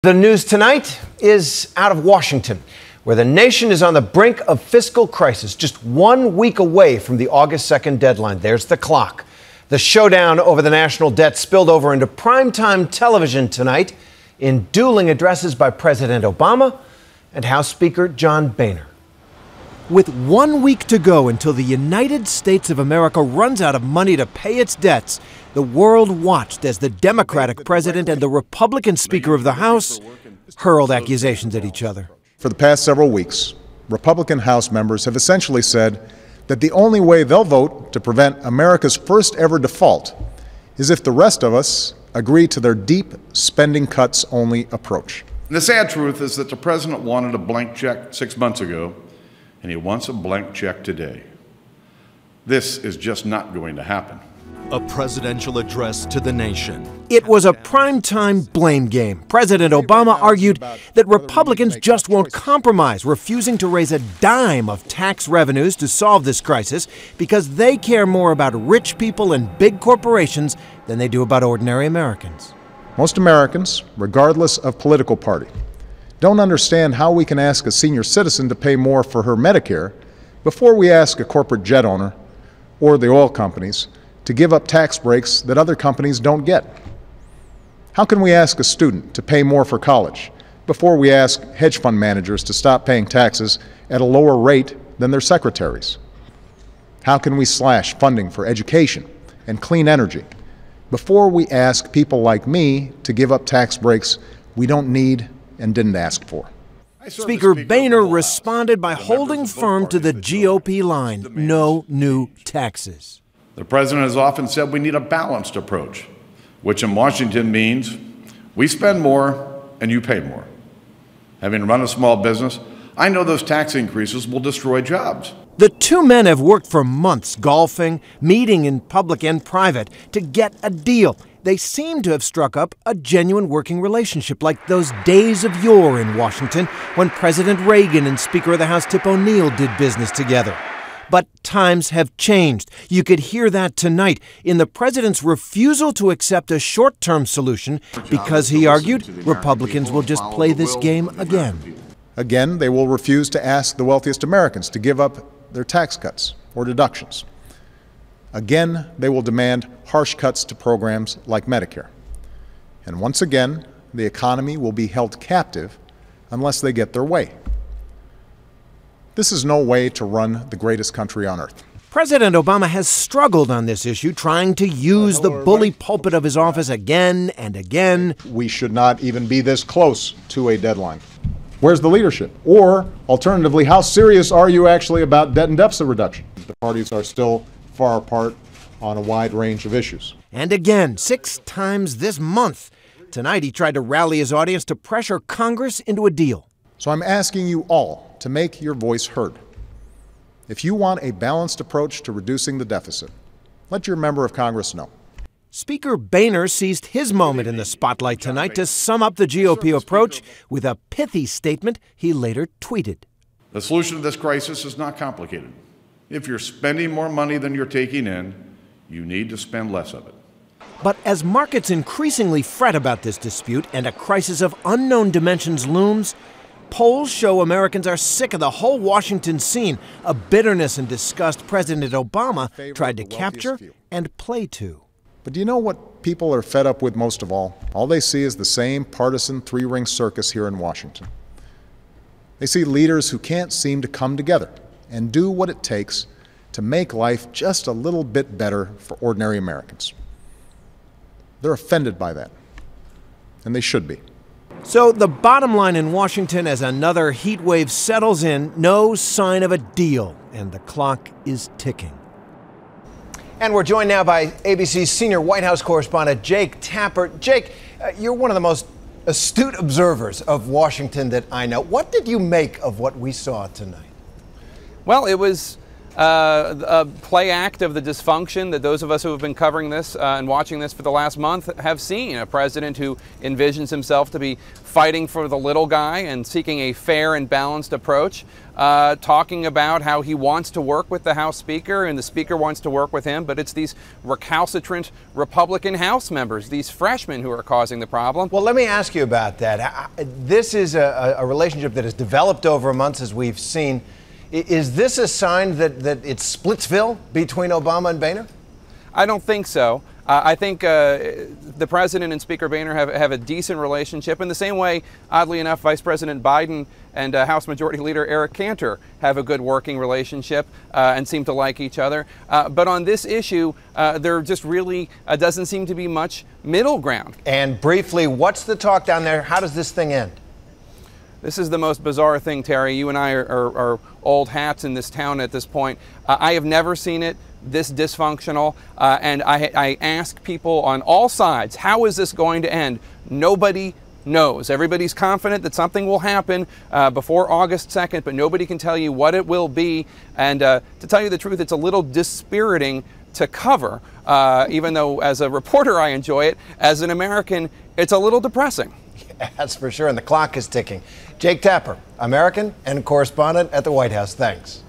The news tonight is out of Washington, where the nation is on the brink of fiscal crisis, just 1 week away from the August 2nd deadline. There's the clock. The showdown over the national debt spilled over into primetime television tonight in dueling addresses by President Obama and House Speaker John Boehner. With 1 week to go until the United States of America runs out of money to pay its debts, the world watched as the Democratic president and the Republican Speaker of the House hurled accusations at each other. For the past several weeks, Republican House members have essentially said that the only way they'll vote to prevent America's first ever default is if the rest of us agree to their deep spending cuts only approach. The sad truth is that the president wanted a blank check 6 months ago, and he wants a blank check today. This is just not going to happen. A presidential address to the nation. It was a primetime blame game. President Obama argued that Republicans just won't compromise, refusing to raise a dime of tax revenues to solve this crisis because they care more about rich people and big corporations than they do about ordinary Americans. Most Americans, regardless of political party, don't understand how we can ask a senior citizen to pay more for her Medicare before we ask a corporate jet owner or the oil companies to give up tax breaks that other companies don't get. How can we ask a student to pay more for college before we ask hedge fund managers to stop paying taxes at a lower rate than their secretaries? How can we slash funding for education and clean energy before we ask people like me to give up tax breaks we don't need and didn't ask for? Speaker Boehner responded by holding firm to the GOP line, no new taxes. The president has often said we need a balanced approach, which in Washington means we spend more and you pay more. Having run a small business, I know those tax increases will destroy jobs. The two men have worked for months, golfing, meeting in public and private, to get a deal. They seem to have struck up a genuine working relationship, like those days of yore in Washington when President Reagan and Speaker of the House Tip O'Neill did business together. But times have changed. You could hear that tonight in the president's refusal to accept a short-term solution because, he argued, Republicans will just play this game again. Again, they will refuse to ask the wealthiest Americans to give up their tax cuts or deductions. Again, they will demand harsh cuts to programs like Medicare. And once again, the economy will be held captive unless they get their way. This is no way to run the greatest country on earth. President Obama has struggled on this issue, trying to use the bully pulpit of his office again and again. We should not even be this close to a deadline. Where's the leadership? Or, alternatively, how serious are you actually about debt and deficit reduction? The parties are still far apart on a wide range of issues. And again, 6 times this month. Tonight, he tried to rally his audience to pressure Congress into a deal. So I'm asking you all to make your voice heard. If you want a balanced approach to reducing the deficit, let your member of Congress know. Speaker Boehner seized his moment in the spotlight tonight to sum up the GOP approach with a pithy statement he later tweeted. The solution to this crisis is not complicated. If you're spending more money than you're taking in, you need to spend less of it. But as markets increasingly fret about this dispute and a crisis of unknown dimensions looms, polls show Americans are sick of the whole Washington scene, a bitterness and disgust President Obama tried to capture and play to. But do you know what people are fed up with most of all? All they see is the same partisan three-ring circus here in Washington. They see leaders who can't seem to come together and do what it takes to make life just a little bit better for ordinary Americans. They're offended by that, and they should be. So the bottom line in Washington as another heat wave settles in, no sign of a deal, and the clock is ticking. And we're joined now by ABC's senior White House correspondent, Jake Tapper. Jake, you're one of the most astute observers of Washington that I know. What did you make of what we saw tonight? Well, it was a play act of the dysfunction that those of us who have been covering this and watching this for the last month have seen. A president who envisions himself to be fighting for the little guy and seeking a fair and balanced approach, talking about how he wants to work with the House Speaker and the Speaker wants to work with him, but it's these recalcitrant Republican House members, these freshmen, who are causing the problem. Well, let me ask you about that. This is a relationship that has developed over months, as we've seen. Is this a sign that it's Splitsville between Obama and Boehner? I don't think so. I think the President and Speaker Boehner have a decent relationship in the same way, oddly enough, Vice President Biden and House Majority Leader Eric Cantor have a good working relationship and seem to like each other. But on this issue, there just really doesn't seem to be much middle ground. And briefly, what's the talk down there? How does this thing end? This is the most bizarre thing, Terry. You and I are old hats in this town at this point. I have never seen it this dysfunctional, and I ask people on all sides, how is this going to end? Nobody knows. Everybody's confident that something will happen before August 2nd, but nobody can tell you what it will be. And to tell you the truth, it's a little dispiriting to cover, even though as a reporter I enjoy it. As an American, it's a little depressing. That's for sure, and the clock is ticking. Jake Tapper, American and correspondent at the White House. Thanks.